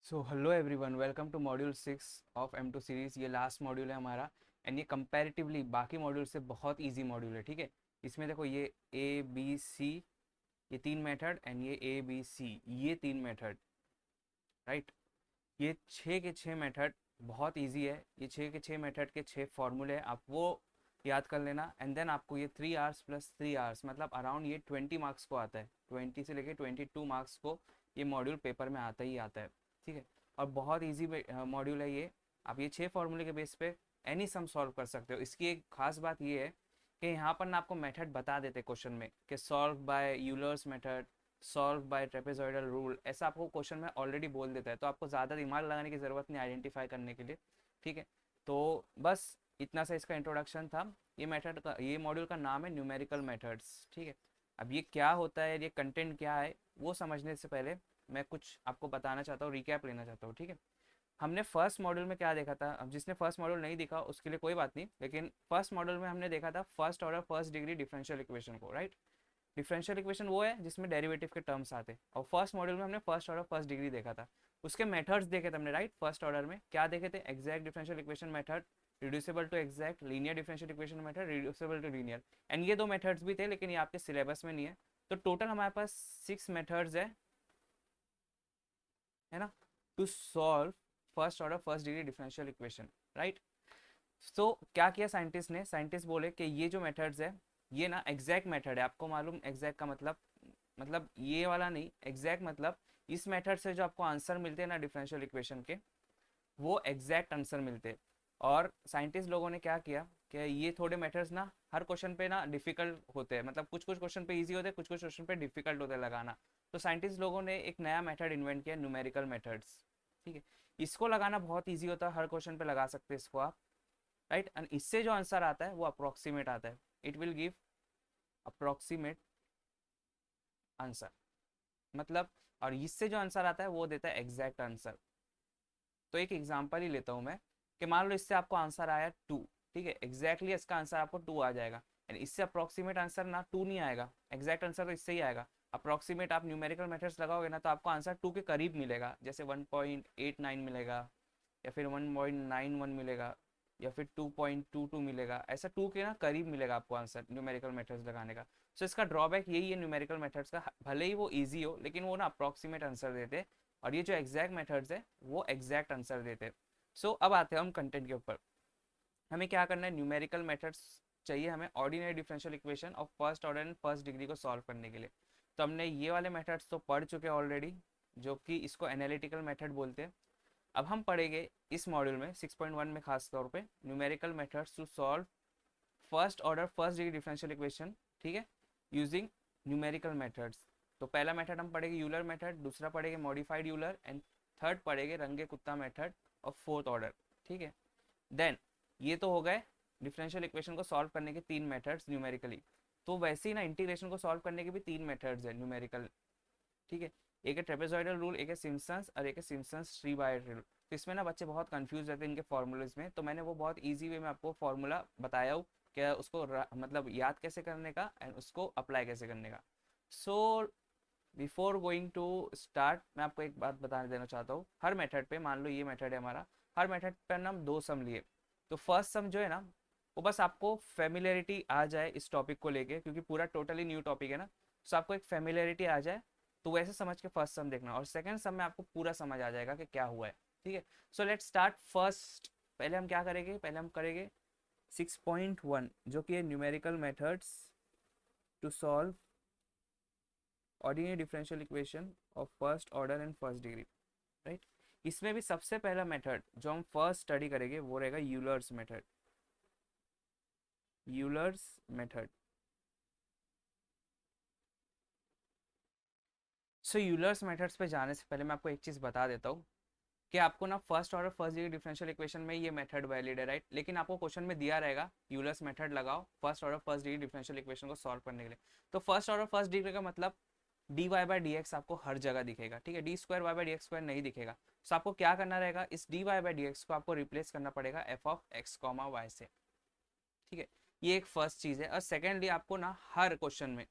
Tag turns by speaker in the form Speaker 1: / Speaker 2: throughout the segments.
Speaker 1: So hello everyone, welcome to module 6 ऑफ M2 series. ये last module है हमारा एंड ये कंपैरेटिवली बाकी मॉड्यूल से बहुत इजी मॉड्यूल है। ठीक है, इसमें देखो ये ए बी सी, ये तीन मेथड एंड ये ए बी सी, ये तीन मेथड, राइट। ये छः के छः मेथड बहुत इजी है। ये छः के छः मेथड के छः फॉर्मूले आप वो याद कर लेना एंड देन आपको ये 3 आवर्स प्लस 3 आवर्स मतलब अराउंड ये 20 मार्क्स को आता है। 20 से लेके 22 मार्क्स को ये मॉड्यूल पेपर में आता ही आता है। ठीक है, और बहुत ईजी मॉड्यूल है ये। आप ये छः फार्मूले के बेस पे एनी सम सॉल्व कर सकते हो। इसकी एक खास बात ये है कि यहाँ पर ना आपको मेथड बता देते क्वेश्चन में कि solve by Euler's method, solve by trapezoidal rule, ऐसा आपको क्वेश्चन में ऑलरेडी बोल देता है, तो आपको ज़्यादा दिमाग लगाने की ज़रूरत नहीं आइडेंटिफाई करने के लिए। ठीक है, तो बस इतना सा इसका इंट्रोडक्शन था। ये मेथड का, ये मॉड्यूल का नाम है न्यूमेरिकल मेथड्स। ठीक है, अब ये क्या होता है, ये कंटेंट क्या है, वो समझने से पहले मैं कुछ आपको बताना चाहता हूँ, रिकैप लेना चाहता हूँ। ठीक है, हमने फर्स्ट मॉड्यूल में क्या देखा था। अब जिसने फर्स्ट मॉड्यूल नहीं देखा उसके लिए कोई बात नहीं, लेकिन फर्स्ट मॉड्यूल में हमने देखा था first order first degree differential equation को, राइट। डिफरेंशियल इक्वेशन वो है जिसमें डेरिवेटिव के टर्म्स आते हैं, और फर्स्ट मॉड्यूल में हमने फर्स्ट ऑर्डर फर्स्ट डिग्री देखा था। उसके मेथड्स देखे थे हमने, राइट। फर्स्ट ऑर्डर में क्या देखे थे? Exact differential equation method, reducible to exact, linear differential equation method, reducible to linear. And ये दो मेथड्स भी थे लेकिन ये आपके सिलेबस में नहीं है। तो टोटल हमारे पास 6 मेथड्स है ना, to solve first order first degree differential equation, right. So क्या किया साइंटिस्ट ने? साइंटिस्ट बोले कि ये जो मेथड्स है ये ना एग्जैक्ट मेथड है। आपको मालूम एग्जैक्ट का मतलब ये वाला नहीं, एग्जैक्ट मतलब इस मेथड से जो आपको आंसर मिलते हैं ना डिफरेंशियल इक्वेशन के, वो एग्जैक्ट आंसर मिलते हैं। और साइंटिस्ट लोगों ने क्या किया कि ये थोड़े मेथड्स ना हर क्वेश्चन पे ना डिफिकल्ट होते हैं, मतलब कुछ कुछ क्वेश्चन पे इजी होते हैं, कुछ कुछ क्वेश्चन पे डिफिकल्ट होते हैं लगाना। तो साइंटिस्ट लोगों ने एक नया मेथड इन्वेंट किया, न्यूमेरिकल मेथड्स। ठीक है, इसको लगाना बहुत ईजी होता है, हर क्वेश्चन पे लगा सकते हैं इसको आप, राइट। एंड इससे जो आंसर आता है वो अप्रोक्सीमेट आता है, it will give approximate answer, मतलब, और इससे जो आंसर आता है वो देता है एग्जैक्ट आंसर। तो एक एग्जांपल ही लेता हूँ मैं कि मान लो इससे आपको आंसर आया 2। ठीक है, एग्जैक्टली इसका आंसर आपको 2 आ जाएगा, एंड इससे अप्रोक्सीमेट आंसर ना 2 नहीं आएगा, एग्जैक्ट आंसर तो इससे ही आएगा। अप्रोक्सीमेट आप न्यूमेरिकल मेथड्स लगाओगे ना तो आपको आंसर 2 के करीब मिलेगा, जैसे 1.89 मिलेगा, या फिर 1.91 मिलेगा, या फिर 2.22 मिलेगा। ऐसा 2 के ना करीब मिलेगा आपको आंसर न्यूमेरिकल मेथड्स लगाने का। सो इसका ड्रॉबैक यही है न्यूमेरिकल मेथड्स का, भले ही वो ईजी हो लेकिन वो ना अप्रॉक्सीमेट आंसर देते हैं, और ये जो एग्जैक्ट मेथड्स है वो एग्जैक्ट आंसर देते हैं। सो अब आते हैं हम कंटेंट के ऊपर। हमें क्या करना है? न्यूमेरिकल मेथड्स चाहिए हमें ordinary differential equation of first order and first degree को सॉल्व करने के लिए। तो हमने ये वाले मेथड्स तो पढ़ चुके हैं ऑलरेडी, जो कि इसको एनालिटिकल मेथड बोलते हैं। अब हम पढ़ेंगे इस मॉड्यूल में 6.1 में खास तौर पे numerical methods to solve first order first degree differential equation. ठीक है, यूजिंग न्यूमेरिकल मेथड्स। तो पहला मेथड हम पढ़ेंगे यूलर मेथड, दूसरा पढ़ेंगे मॉडिफाइड यूलर, एंड थर्ड पढ़ेंगे रंगे कुत्ता मेथड ऑफ फोर्थ ऑर्डर। ठीक है, देन ये तो हो गए डिफरेंशियल इक्वेशन को सॉल्व करने के तीन मेथड्स न्यूमेरिकली। तो वैसे ही ना इंटीग्रेशन को सॉल्व करने के भी तीन मेथड्स है न्यूमेरिकल। ठीक है, एक है ट्रेपेजॉइडल रूल, एक है सिम्पसन्स, और एक है सिम्पसन्स ट्री बाय रूल। तो इसमें ना बच्चे बहुत कंफ्यूज रहते हैं इनके फॉर्मूलेज में, तो मैंने वो बहुत इजी वे में आपको फॉर्मूला बताया हूँ क्या उसको मतलब याद कैसे करने का एंड उसको अप्लाई कैसे करने का। So before going to start मैं आपको एक बात बता देना चाहता हूँ। हर मेथड पे, मान लो ये मेथड है हमारा, हर मेथड पर ना हम दो सम लिए। तो फर्स्ट सम जो है ना वो बस आपको फेमिलियरिटी आ जाए इस टॉपिक को लेके, क्योंकि पूरा टोटली न्यू टॉपिक है ना, तो आपको एक फेमिलियरिटी आ जाए, तो वैसे समझ के फर्स्ट सम देखना, और सेकंड सम में आपको पूरा समझ आ जाएगा कि क्या हुआ है। ठीक है, सो लेट्स स्टार्ट फर्स्ट। पहले हम क्या करेंगे? पहले हम करेंगे 6.1 जो कि है numerical methods to solve ordinary differential equation of first order and first degree, right. इसमें भी सबसे पहला मेथड जो हम फर्स्ट स्टडी करेंगे वो रहेगा Euler's method. Euler's method. So Euler's methods पे जाने से पहले मैं आपको एक चीज़ बता देता हूँ कि आपको ना first order first degree differential equation में ये मेथड वैलिड है, राइट। लेकिन आपको क्वेश्चन में दिया रहेगा यूलर्स मेथड लगाओ first order first degree differential equation को सॉल्व करने के लिए। तो फर्स्ट ऑर्डर फर्स्ट डिग्री का मतलब D Y by D X आपको हर जगह दिखेगा, ठीक है। D square Y by D X square नहीं दिखेगा। तो आपको क्या करना रहेगा? इस D Y by D x को आपको रिप्लेस करना पड़ेगा F of x comma Y से। ठीक है, ये एक फर्स्ट चीज़ है। और सेकेंडली आपको ना हर क्वेश्चन में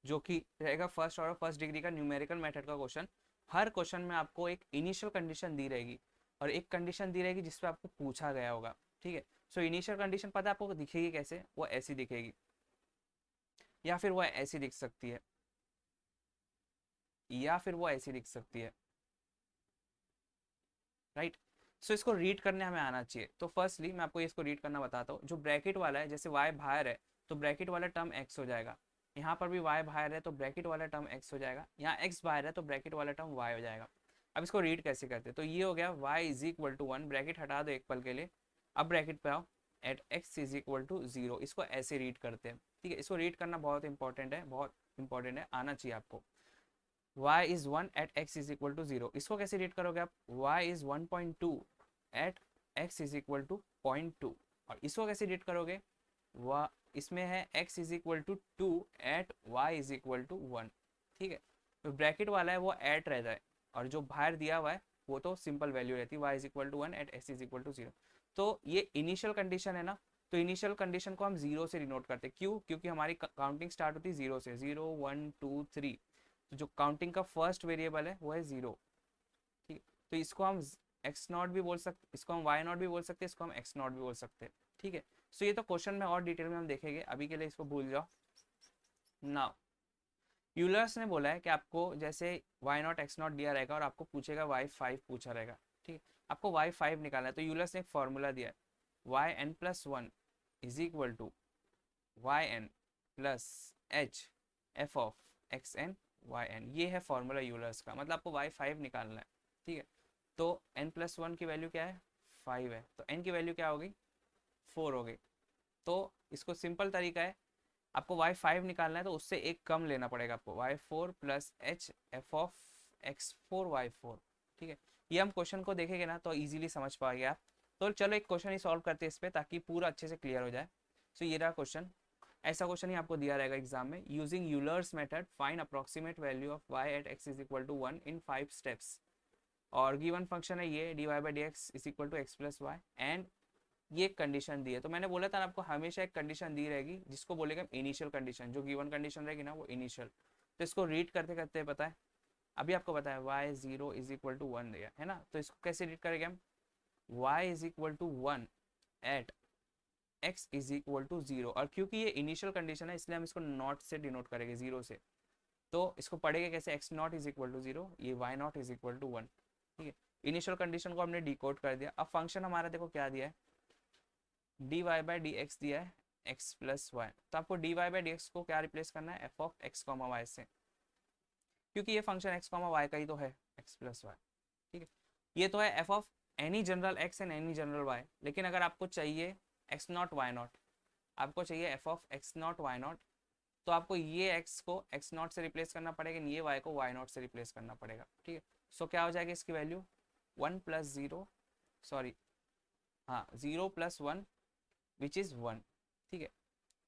Speaker 1: जो कि रहेगा फर्स्ट ऑर्डर फर्स्ट डिग्री का न्यूमेरिकल मेथड का क्वेश्चन, हर क्वेश्चन में आपको एक इनिशियल कंडीशन दी रहेगी और एक कंडीशन दी रहेगी जिस पे आपको पूछा गया होगा, ठीक है। सो इनिशियल कंडीशन पता है आपको दिखेगी कैसे, वो ऐसी दिखेगी या फिर वो ऐसी दिख सकती है, या फिर वो ऐसी दिख सकती है, राइट। सो इसको रीड करने हमें आना चाहिए। तो फर्स्टली मैं आपको इसको रीड करना बताता हूँ। जो ब्रैकेट वाला है, जैसे y बाहर है तो ब्रैकेट वाला टर्म x हो जाएगा, यहाँ पर भी y बाहर है तो ब्रैकेट वाला टर्म x हो जाएगा, यहाँ x बाहर है तो ब्रैकेट वाला टर्म y हो जाएगा। अब इसको रीड कैसे करते हैं, तो ये हो गया y is equal to 1, bracket हटा दो एक पल के लिए, अब ब्रैकेट पे आओ, at x is equal to 0। इसको ऐसे रीड करते हैं, ठीक है। इसको रीड करना बहुत इंपॉर्टेंट है, बहुत इंपॉर्टेंट है, आना चाहिए आपको। y is 1 at x is equal to 0, इसको कैसे रीड करोगे आप, y is 1.2 at x is equal to 0.2, और इसको कैसे रीड करोगे, इसमें है x is equal to 2 at y is equal to 1, ठीक है। तो ब्रैकेट वाला है वो एट रहता है, और जो बाहर दिया हुआ है वो तो सिंपल वैल्यू रहती है, y is equal to 1 at x is equal to 0। तो ये इनिशियल कंडीशन है ना, तो इनिशियल कंडीशन को हम जीरो से डिनोट करते हैं, क्यों, क्योंकि हमारी काउंटिंग स्टार्ट होती है जीरो से, 0 1 2 3, तो जो काउंटिंग का फर्स्ट वेरिएबल है वो है जीरो, ठीक है। तो इसको हम एक्स नॉट भी बोल सकते, इसको हम वाई नॉट भी बोल सकते हैं, इसको हम एक्स नॉट भी बोल सकते हैं, ठीक है। सो ये तो क्वेश्चन में और डिटेल में हम देखेंगे, अभी के लिए इसको भूल जाओ। नाउ यूलर्स ने बोला है कि आपको जैसे वाई नॉट एक्स नॉट दिया रहेगा और आपको पूछेगा वाई फाइव पूछा रहेगा, ठीक है। आपको वाई फाइव निकालना है, तो यूलर्स ने एक फॉर्मूला दिया है, Y N plus one is equal to Y N plus H F of x N Y N, ये है फॉर्मूला यूलर्स का, मतलब आपको वाई फाइव निकालना है, ठीक है। तो एन प्लस वन की वैल्यू क्या है, फाइव है, तो एन की वैल्यू क्या होगी, फोर हो गई। तो इसको सिंपल तरीका है, आपको वाई फाइव निकालना है तो उससे एक कम लेना पड़ेगा आपको, Y four plus H F of X four Y four, ठीक है। ये हम क्वेश्चन को देखेंगे ना तो इजीली समझ पाएंगे आप। तो चलो एक क्वेश्चन ही सॉल्व करते हैं इस पर, ताकि पूरा अच्छे से क्लियर हो जाए। तो ये रहा क्वेश्चन, ऐसा क्वेश्चन ही आपको दिया रहेगा एग्जाम में, using Euler's method find approximate value of y at x is equal to 1 in 5 steps, और गिवन फंक्शन है ये dy by D X is equal to X plus Y, and ये एक कंडीशन दी है। तो मैंने बोला था आपको हमेशा एक कंडीशन दी रहेगी जिसको बोलेगा इनिशियल कंडीशन, जो गिवन कंडीशन रहेगी ना वो इनिशियल। तो इसको रीड करते करते पता है, अभी आपको पता है y zero is equal to one दिया है ना, तो इसको कैसे रीड करेंगे हम, y is equal to one at x is equal to zero, और क्योंकि ये इनिशियल कंडीशन है इसलिए हम इसको नॉट से डिनोट करेंगे, जीरो से। तो इसको पढ़ेगा कैसे, x not is equal to zero, ये y not is equal to one, ठीक है। इनिशियल कंडीशन को हमने डिकोड कर दिया। अब फंक्शन हमारा देखो क्या दिया है, D Y by D X दिया है x प्लस वाई, तो आपको D Y by D x को क्या रिप्लेस करना है, F of x comma Y से, क्योंकि ये फंक्शन x कॉमा वाई का ही तो है, x प्लस वाई, ठीक है। ये तो है F of any general x and any general y, लेकिन अगर आपको चाहिए x नॉट वाई नॉट, आपको चाहिए F of x not Y not, तो आपको ये x को x नॉट से रिप्लेस करना पड़ेगा, ये y को y नॉट से रिप्लेस करना पड़ेगा, ठीक है। सो क्या हो जाएगी इसकी value, one plus zero, sorry हाँ zero plus one which is one, ठीक है।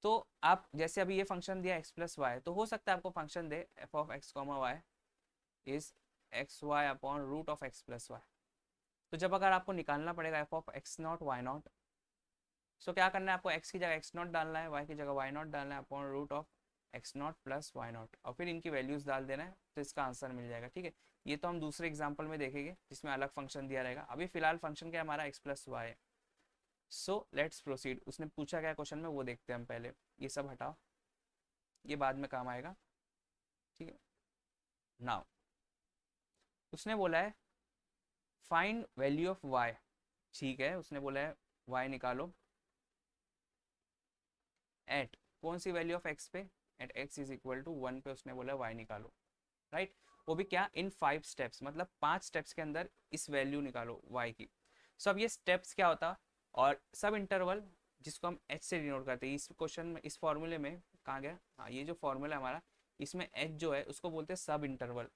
Speaker 1: तो आप जैसे अभी ये फंक्शन दिया x प्लस वाई, तो हो सकता है आपको फंक्शन दे F of x comma Y is X Y upon root of X plus Y, तो जब अगर आपको निकालना पड़ेगा F of x not Y not, so क्या करना है आपको, x की जगह एक्स नॉट डालना है, y की जगह वाई नॉट डालना है upon root of x not plus Y not, और फिर इनकी वैल्यूज डाल देना है, तो इसका आंसर मिल जाएगा, ठीक है। ये तो हम दूसरे एग्जाम्पल में देखेंगे जिसमें अलग फंक्शन दिया रहेगा, अभी फिलहाल फंक्शन क्या हमारा x प्लस वाई है। सो लेट्स प्रोसीड, उसने पूछा क्या क्वेश्चन में वो देखते हैं हम पहले, ये सब हटाओ, ये बाद में काम आएगा, ठीक है। नाउ उसने बोला है फाइंड वैल्यू ऑफ y, ठीक है, उसने बोला है y निकालो एट कौन सी वैल्यू ऑफ x पे, at x is equal to one पे उसने बोला y निकालो, राइट। वो भी क्या, इन 5 स्टेप्स, मतलब 5 स्टेप्स के अंदर इस वैल्यू निकालो y की। सो अब ये स्टेप्स क्या होता, और सब इंटरवल जिसको हम h से डिनोट करते हैं, इस क्वेश्चन में इस फॉर्मूले में कहाँ गया, हाँ ये जो फॉर्मूला है हमारा, इसमें h जो है उसको बोलते हैं सब इंटरवल,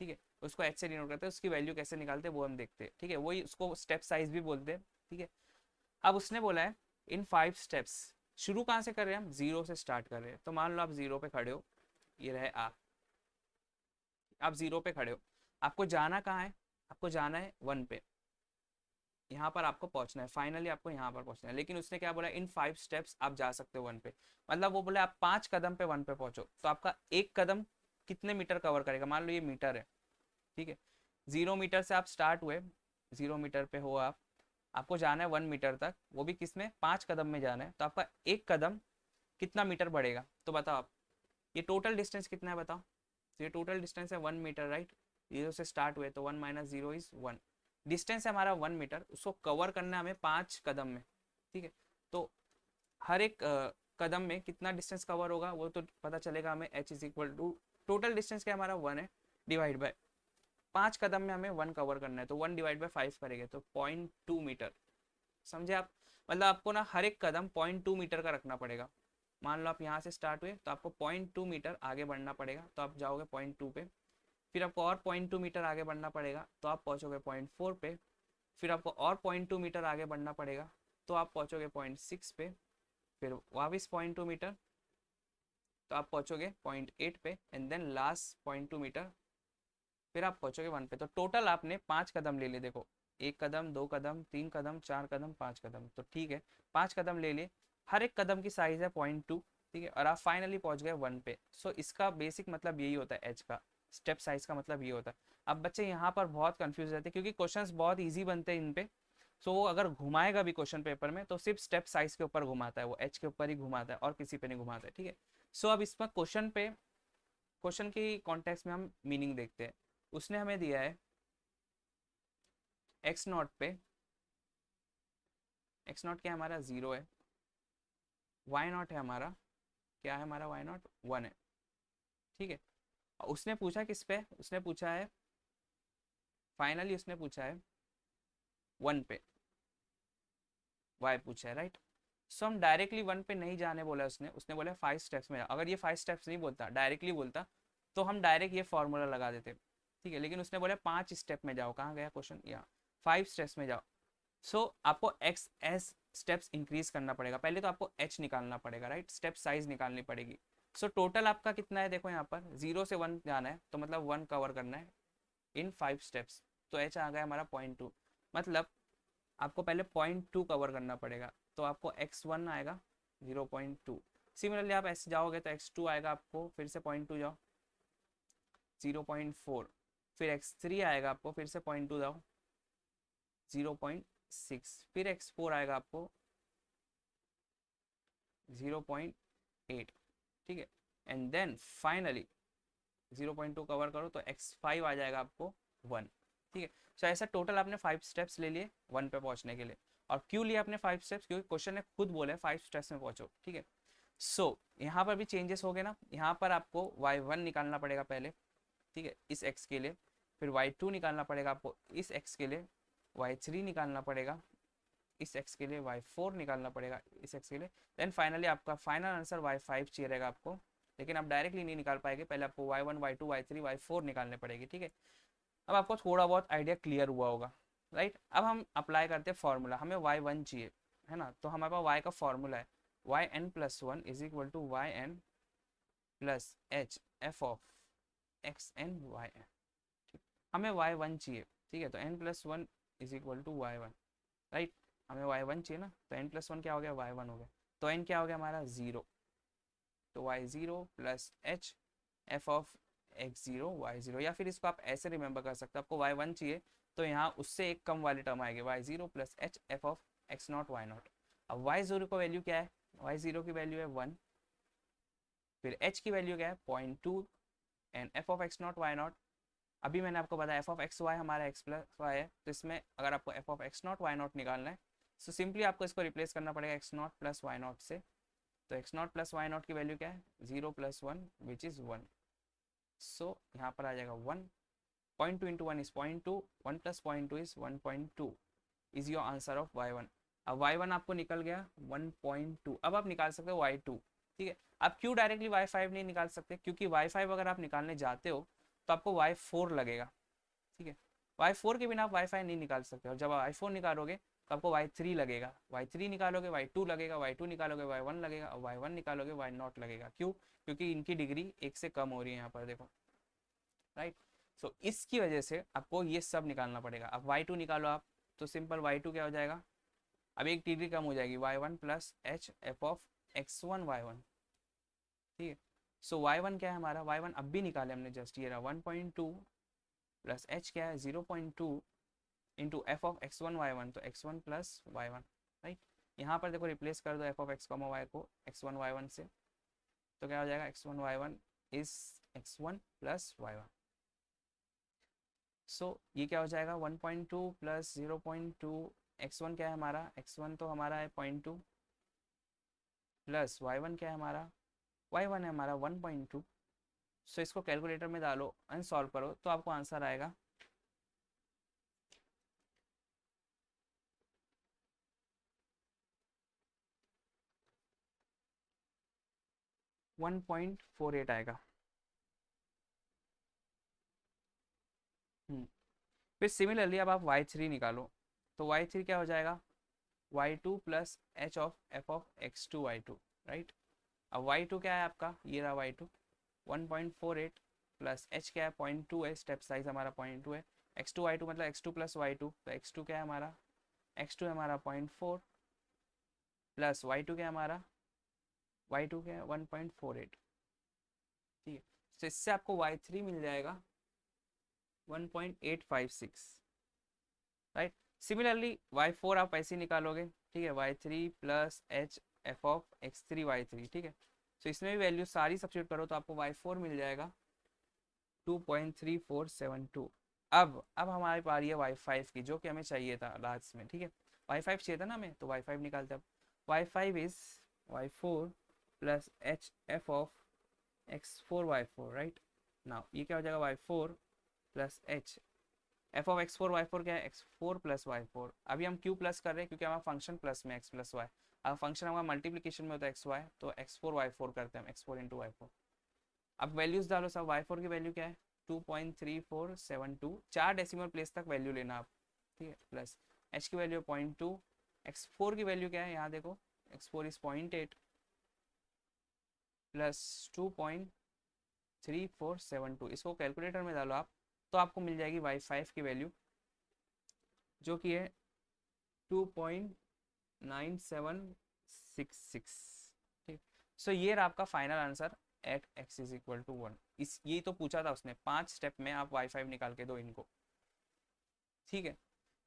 Speaker 1: ठीक है। उसको h से डिनोट करते हैं, उसकी वैल्यू कैसे निकालते हैं वो हम देखते हैं, ठीक है। वही उसको स्टेप साइज भी बोलते हैं, ठीक है। अब उसने बोला है इन 5 स्टेप्स, शुरू कहाँ से कर रहे हैं हम, जीरो से स्टार्ट कर रहे हैं। तो मान लो आप जीरो पे खड़े हो, ये रहे आप जीरो पे खड़े हो, आपको जाना कहाँ है, आपको जाना है वन पे, यहाँ पर आपको पहुंचना है, फाइनली आपको यहाँ पर पहुंचना है। लेकिन उसने क्या बोला, इन 5 स्टेप्स आप जा सकते हो वन पे, मतलब वो बोले आप 5 कदम पे वन पे पहुंचो, तो आपका एक कदम कितने मीटर कवर करेगा, मान लो ये मीटर है, ठीक है। 0 मीटर से आप स्टार्ट हुए, 0 मीटर पे हो आप, आपको जाना है 1 मीटर तक, वो भी किस में, 5 कदम में जाना है, तो आपका एक कदम कितना मीटर बढ़ेगा, तो बताओ आप, ये टोटल डिस्टेंस कितना है बताओ। तो ये टोटल डिस्टेंस है 1 मीटर, राइट। 0 से स्टार्ट हुए तो 1 माइनस 0 इज 1। डिस्टेंस है हमारा 1 मीटर, उसको कवर करना है हमें 5 कदम में, ठीक है। तो हर एक कदम में कितना डिस्टेंस कवर होगा वो तो पता चलेगा हमें, h is equal to, total distance क्या हमारा 1 है, डिवाइड बाय 5 कदम में हमें 1 कवर करना है, तो 1 डिवाइड बाय 5 करेंगे तो 0.2 मीटर। समझे आप, मतलब आपको ना हर एक कदम 0.2 मीटर का रखना पड़ेगा। मान लो आप यहाँ से स्टार्ट हुए तो आपको 0.2 मीटर आगे बढ़ना पड़ेगा, तो आप जाओगे 0.2 पे, फिर आपको और 0.2 मीटर आगे बढ़ना पड़ेगा तो आप पहुँचोगे 0.4 पे, फिर आपको और 0.2 मीटर आगे बढ़ना पड़ेगा तो आप पहुँचोगे 0.6 पे, फिर वापस 0.2 मीटर तो आप पहुँचोगे 0.8 पे, एंड देन लास्ट 0.2 मीटर फिर आप पहुँचोगे 1 पे। तो टोटल आपने 5 कदम ले लिए, देखो, एक कदम, दो कदम, तीन कदम, चार कदम, 5 कदम, तो ठीक है 5 कदम ले लिए, हर एक कदम की साइज है 0.2, ठीक है, और आप फाइनली पहुंच गए 1 पे। सो इसका बेसिक मतलब यही होता है, एच का स्टेप साइज का मतलब ये होता है। अब बच्चे यहाँ पर बहुत कंफ्यूज रहते हैं क्योंकि क्वेश्चंस बहुत ईजी बनते हैं इन पे। सो वो अगर घुमाएगा भी क्वेश्चन पेपर में तो सिर्फ स्टेप साइज के ऊपर घुमाता है, वो एच के ऊपर ही घुमाता है और किसी पे नहीं घुमाता है, ठीक है। सो अब इसमें क्वेश्चन पे, क्वेश्चन की कॉन्टेक्स्ट में हम मीनिंग देखते हैं। उसने हमें दिया है एक्स नॉट पे, एक्स नॉट क्या हमारा 0 है, वाई नॉट है हमारा, क्या है हमारा वाई नॉट 1 है, ठीक है। और उसने पूछा किस पे, उसने पूछा है, फाइनली उसने पूछा है 1 पे, वाई पूछा है, राइट। सो हम डायरेक्टली 1 पे नहीं जाने बोला उसने, उसने बोला 5 स्टेप्स में। अगर ये 5 स्टेप्स नहीं बोलता, डायरेक्टली बोलता, तो हम डायरेक्ट ये फॉर्मूला लगा देते, ठीक है। लेकिन उसने बोला 5 स्टेप में जाओ, कहाँ गया क्वेश्चन, यहाँ 5 स्टेप्स में जाओ। सो आपको एक्स एस स्टेप्स इंक्रीज करना पड़ेगा, पहले तो आपको एच निकालना पड़ेगा, राइट, स्टेप साइज निकालनी पड़ेगी। सो टोटल आपका कितना है, देखो यहाँ पर 0 से 1 जाना है तो मतलब 1 कवर करना है इन 5 स्टेप्स, तो एच आ गया हमारा 0.2, मतलब आपको पहले 0.2 कवर करना पड़ेगा, तो आपको x1 आएगा 0.2। सिमिलरली आप ऐसे जाओगे तो x2 आएगा आपको, फिर से 0.2 जाओ 0.4, फिर x3 आएगा आपको, फिर से 0.2 जाओ 0.6, फिर x4 आएगा आपको 0.8, ठीक है। एंड देन फाइनली 0.2 कवर करो तो x5 आ जाएगा आपको 1, ठीक है। सो ऐसा टोटल आपने 5 स्टेप्स ले लिए 1 पे पहुंचने के लिए। और क्यों लिए आपने 5 स्टेप्स, क्योंकि क्वेश्चन ने खुद बोला है 5 स्टेप्स में पहुंचो, ठीक है। सो यहाँ पर भी चेंजेस हो गए ना, यहाँ पर आपको y1 निकालना पड़ेगा पहले, ठीक है, इस x के लिए, फिर y2 निकालना पड़ेगा आपको इस x के लिए, y3 निकालना पड़ेगा इस x के लिए, y4 निकालना पड़ेगा इस x के लिए, देन फाइनली आपका फाइनल आंसर y5 चाहिए रहेगा आपको। लेकिन आप डायरेक्टली नहीं निकाल पाएंगे, पहले आपको y1 y2 y3 y4 निकालने पड़ेगी, ठीक है। अब आपको थोड़ा बहुत आइडिया क्लियर हुआ होगा, राइट। अब हम अप्लाई करते हैं फॉर्मूला, हमें y1 चाहिए, है ना, तो हमारे पास y का फॉर्मूला है yn plus 1 is equal to yn plus H F of x N Y n, ठीक। हमें y1 चाहिए, ठीक है, तो n plus 1 is equal to y1, right. हमें y1 चाहिए ना, तो n प्लस 1 क्या हो गया, y1 हो गया, तो n क्या हो गया हमारा 0, तो y0 plus H F of x0 y0, या फिर इसको आप ऐसे रिमेंबर कर सकते हो, आपको y1 चाहिए तो यहाँ उससे एक कम वाली टर्म आएगी y0 plus H F of x0 y0। अब y0 का वैल्यू क्या है, y0 की वैल्यू है 1, फिर h की वैल्यू क्या है 0.2, and F of x0 y0, अभी मैंने आपको बताया एफ ऑफ एक्स वाई हमारा एक्स प्लस वाई है, तो इसमें अगर आपको f of x not Y naught निकालना है तो सिंपली आपको इसको रिप्लेस करना पड़ेगा x not plus Y naught से। तो x not plus Y naught की वैल्यू क्या है 0 प्लस 1 विच इज़ 1, सो यहाँ पर आ जाएगा 1, 0.2 into 1 is 0.2, 1 plus 0.2 is 1.2 is your answer of y1। अब y1 आपको निकल गया 1.2, अब आप निकाल सकते हो y2, ठीक है। आप क्यों डायरेक्टली y5 नहीं निकाल सकते, क्योंकि y5 अगर आप निकालने जाते हो तो आपको y4 लगेगा, ठीक है। y4 के बिना आप y5 नहीं निकाल सकते, और जब आप y4 निकालोगे तो आपको y3 लगेगा, y3 निकालोगे y2 लगेगा, y2 निकालोगे y1 लगेगा, और y1 निकालोगे y0 लगेगा। क्यों, क्योंकि इनकी डिग्री 1 से कम हो रही है यहाँ पर, देखो, राइट। सो इसकी वजह से आपको ये सब निकालना पड़ेगा। अब y2 निकालो आप, तो सिंपल y2 क्या हो जाएगा, अब एक डिग्री कम हो जाएगी y1 plus H F of x1 y1, ठीक है। सो y1 क्या है हमारा, y1 अब भी निकाले हमने जस्ट, ये रहा 1.2 प्लस एच क्या है 0.2 into F of x1 y1, तो x1 प्लस y1, राइट। यहाँ पर देखो रिप्लेस कर दो f of x comma y को x1 y1 से, तो क्या हो जाएगा x1 y1 is x1 plus y1। सो ये क्या हो जाएगा 1.2 प्लस 0.2, x1 क्या है हमारा, x1 तो हमारा है 0.2 प्लस y1 क्या है हमारा, y1 है हमारा 1.2। सो इसको कैलकुलेटर में डालो एंड सॉल्व करो तो आपको आंसर आएगा 1.48 आएगा। फिर सिमिलरली अब आप y3 निकालो, तो y3 क्या हो जाएगा y2 plus H of F of x2 y2, right. अब y2 क्या है आपका, ये रहा y2 1.48 प्लस h क्या है 0.2 है, स्टेप साइज हमारा 0.2 है, x2 y2 मतलब x2 प्लस y2, तो x2 क्या है हमारा, x2 है हमारा 0.4 प्लस y2 क्या है हमारा, y2 क्या है 1.48, ठीक है। तो इससे आपको y3 मिल जाएगा 1.856, राइट। सिमिलरली y4 आप ऐसे ही निकालोगे, ठीक है, y3 plus H F of x3 y3, ठीक है। तो इसमें भी वैल्यू सारी सब्स्टिट्यूट करो तो आपको y4 मिल जाएगा 2.3472। अब हमारे पास है y5 की, जो कि हमें चाहिए था लास्ट में, ठीक है, y5 चाहिए था ना हमें, तो y5 निकालते अब। y5 is y4 plus H F of x4 y4, right. Now ये क्या हो जाएगा y4 plus H F of x4 y4 क्या है x4 प्लस y4। अभी हम क्यों प्लस कर रहे हैं, क्योंकि हमारा फंक्शन प्लस में x प्लस वाई, अब फंक्शन हमारा मल्टीप्लीकेशन में होता है xy, तो x4 y4 करते हैं हम, x4 इंटू y4। अब वैल्यूज डालो सब, y4 की वैल्यू क्या है 2.3472, 4 डेसिमल प्लेस तक वैल्यू लेना आप, ठीक है, प्लस h की वैल्यू 0.2, x4 की वैल्यू क्या है यहाँ देखो, x4 इज 0.8 प्लस 2.3472, इसको कैलकुलेटर में डालो आप, तो आपको मिल जाएगी y5 की वैल्यू जो कि है 2.9766, ठीक। सो ये रहा आपका final answer at x is equal to 1। इस ये तो पूछा था उसने 5 स्टेप में आप y5 निकाल के दो इनको, ठीक है।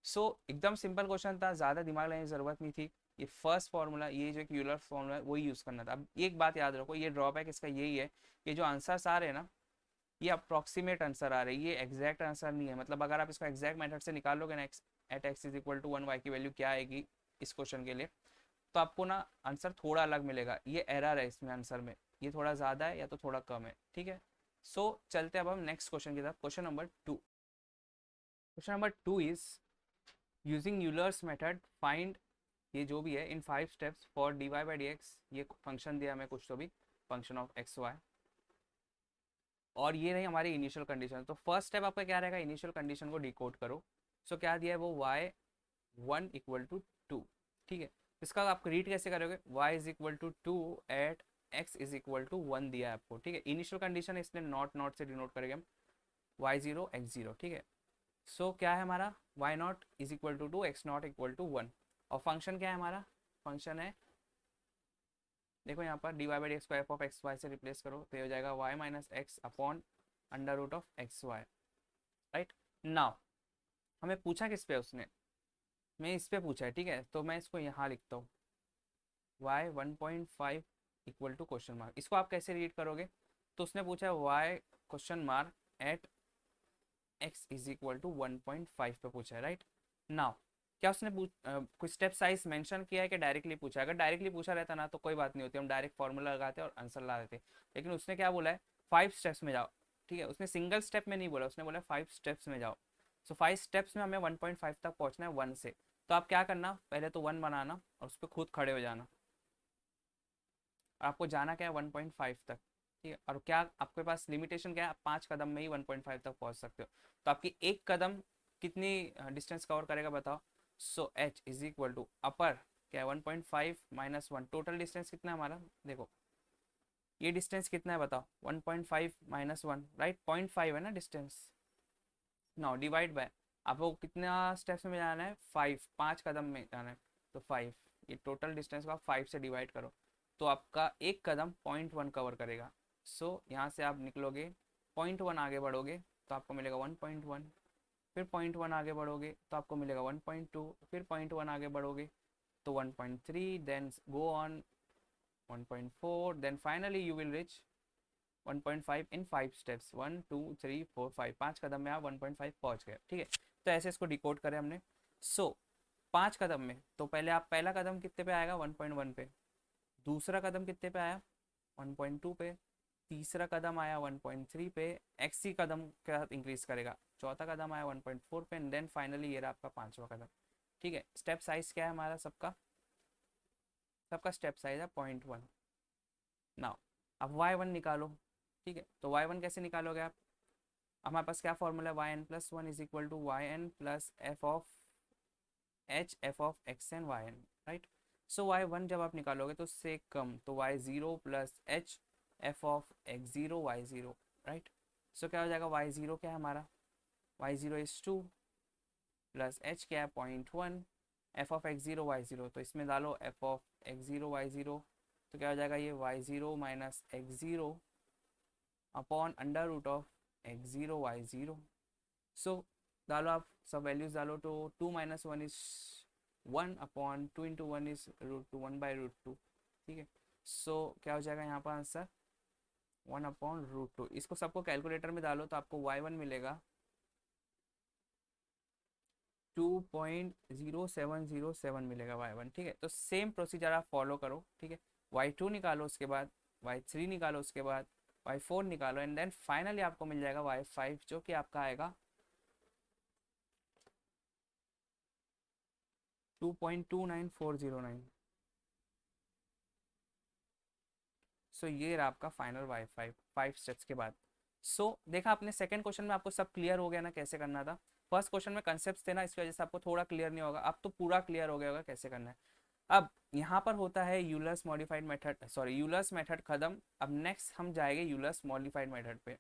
Speaker 1: सो एकदम सिंपल क्वेश्चन था, ज़्यादा दिमाग लगाने की ज़रूरत नहीं थी। ये फर्स्ट फार्मूला, ये जो यूलर फार्मूला है वही यूज़ करना था। अब एक बात याद रखो, ये ड्रॉबैक इसका यही है कि जो आंसर्स आ रहे हैं ना, ये अप्रॉक्सीमेट आंसर आ रहे हैं, ये एग्जैक्ट आंसर नहीं है। मतलब अगर आप इसको एग्जैक्ट मेथड से निकालोगे ना, at x is equal to 1 y की वैल्यू क्या आएगी इस क्वेश्चन के लिए, तो आपको ना आंसर थोड़ा अलग मिलेगा। ये एरर है इसमें आंसर में, ये थोड़ा ज़्यादा है या तो थोड़ा कम है, ठीक है। सो चलते अब हम नेक्स्ट क्वेश्चन की तरफ। Question number 2, question number 2 is using Euler's method find, ये जो भी है इन 5 steps for dy by D x, ये फंक्शन दिया हमें कुछ तो भी, फंक्शन ऑफ एक्स वाई, और ये रही हमारी इनिशियल कंडीशन। तो फर्स्ट स्टेप आपका क्या रहेगा, इनिशियल कंडीशन को डिकोड करो। सो क्या दिया है वो y1 इक्वल टू 2, ठीक है। इसका आप रीड कैसे करोगे, y is equal to 2 at x is equal to 1 दिया है आपको, ठीक है। इनिशियल कंडीशन इसलिए नॉट से डिनोट करेंगे हम, y0 x0, ठीक है। सो क्या है हमारा y0 is equal to 2, x0 equal to 1, और फंक्शन क्या है हमारा, फंक्शन है देखो यहाँ पर dy बाई डी एक्स को एफ ऑफ एक्स वाई से रिप्लेस करो, तो ये हो जाएगा y minus x upon under root of x y, right. Now हमें पूछा किस पे उसने, मैं इस पे पूछा है, ठीक है। तो मैं इसको यहाँ लिखता हूँ y 1.5 equal to question mark. इसको आप कैसे रीड करोगे, तो उसने पूछा है y question mark at x is equal to 1.5 पे पूछा है, राइट। नाउ क्या उसने कुछ स्टेप साइज मेंशन किया है कि डायरेक्टली पूछा है, अगर डायरेक्टली पूछा रहता ना तो कोई बात नहीं होती, हम डायरेक्ट फॉर्मूला लगाते और आंसर ला देते। लेकिन उसने क्या बोला है 5 स्टेप्स में जाओ, ठीक है। उसने सिंगल स्टेप में नहीं बोला, उसने बोला 5 स्टेप्स में जाओ। सो 5 स्टेप्स में हमें 1.5 तक पहुंचना है 1 से। तो आप क्या करना, पहले तो 1 बनाना और उस पर खुद खड़े हो जाना, आपको जाना क्या है 1.5 तक, ठीक है। और क्या आपके पास लिमिटेशन क्या है, आप 5 कदम में ही 1.5 तक पहुंच सकते हो। तो आपकी एक कदम कितनी डिस्टेंस कवर करेगा बताओ। सो h इज इक्वल टू अपर क्या है 1.5 माइनस 1, टोटल डिस्टेंस कितना है हमारा, देखो ये डिस्टेंस कितना है बताओ 1.5 माइनस 1, राइट, 0.5 है ना डिस्टेंस। नाउ डिवाइड बाय, आपको कितना स्टेप्स में जाना है 5, 5 कदम में जाना है, तो 5, ये टोटल डिस्टेंस को आप 5 से डिवाइड करो तो आपका एक कदम 0.1 कवर करेगा। सो यहाँ से आप निकलोगे 0.1 आगे बढ़ोगे तो आपको मिलेगा 1.1, फिर 0.1 आगे बढ़ोगे तो आपको मिलेगा 1.2, फिर 0.1 आगे बढ़ोगे तो 1.3, then go on 1.4, then finally you will reach 1.5 in 5 steps, 1 2 3 4 5, 5 कदम में आप 1.5 पहुंच गए। ठीक है, तो ऐसे इसको डिकोड करें हमने। सो 5 कदम में तो पहले आप पहला कदम कितने पे आएगा 1.1 पे, दूसरा कदम कितने पे आया 1.2 पे, तीसरा कदम आया 1.3 पे, एक्स ही कदम के साथ इंक्रीज करेगा, चौथा कदम आया 1.4 पे, एंड देन फाइनली ये रहा आपका पांचवा कदम। ठीक है, स्टेप साइज क्या है हमारा सबका, सबका स्टेप साइज है 0.1। नाउ अब y1 निकालो। ठीक है, तो y1 कैसे निकालोगे आप, हमारे पास क्या फॉर्मूला है, yn+1 is equal to Y N plus F of H F of x N Y N, right. So y1 जब आप निकालोगे तो उससे कम, तो y0 plus H F of x0 y0, right. So क्या हो जाएगा, y0 क्या है हमारा, y0 इज 2 प्लस एच क्या है 0.1, एफ ऑफ x0 y0, तो इसमें डालो एफ ऑफ x0 y0, तो क्या हो जाएगा ये y0 minus x0 upon under root of x0 y0। So डालो आप सब वैल्यूज डालो, तो 2 minus 1 is 1 upon 2 into 1 is √2, 1/√2। ठीक है, सो क्या हो जाएगा यहाँ पर आंसर 1/√2। इसको सबको कैलकुलेटर में डालो तो आपको y1 मिलेगा 2.0707 मिलेगा y1। ठीक है, तो सेम प्रोसीजर आप फॉलो करो। ठीक है, y2 निकालो, उसके बाद y3 निकालो, उसके बाद y4 निकालो, एंड देन फाइनली आपको मिल जाएगा y5 जो कि आपका आएगा 2.29409। सो ये रहा आपका फाइनल y5 5 स्टेप्स के बाद। देखा आपने सेकंड क्वेश्चन में आपको सब क्लियर हो गया ना कैसे करना था। फर्स्ट क्वेश्चन में कंसेप्ट थे ना, इसकी वजह से आपको थोड़ा क्लियर नहीं होगा, अब तो पूरा क्लियर हो गया होगा कैसे करना है। अब यहाँ पर होता है Euler's modified method, sorry Euler's method खत्म। अब नेक्स्ट हम जाएंगे यूलर्स मॉडिफाइड मेथड पे।